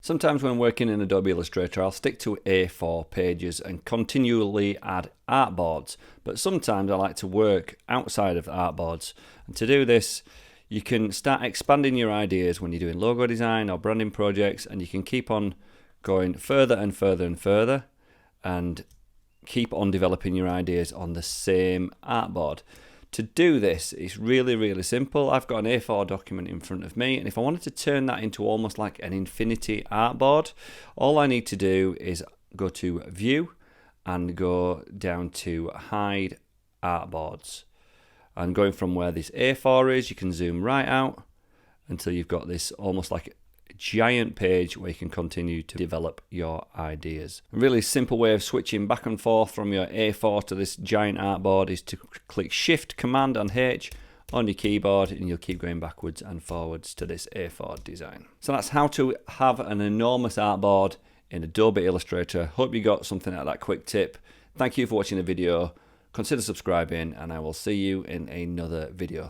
Sometimes when working in Adobe Illustrator, I'll stick to A4 pages and continually add artboards. But sometimes I like to work outside of artboards. And to do this, you can start expanding your ideas when you're doing logo design or branding projects, and you can keep on going further and further and further and keep on developing your ideas on the same artboard. To do this, it's really simple. I've got an A4 document in front of me, and if I wanted to turn that into almost like an infinity artboard, all I need to do is go to View and go down to Hide Artboards. And going from where this A4 is, you can zoom right out until you've got this almost like a giant page where you can continue to develop your ideas. A really simple way of switching back and forth from your A4 to this giant artboard is to click Shift Command and H on your keyboard, and you'll keep going backwards and forwards to this A4 design. So that's how to have an enormous artboard in Adobe Illustrator. Hope you got something out of that quick tip. Thank you for watching the video. Consider subscribing, and I will see you in another video.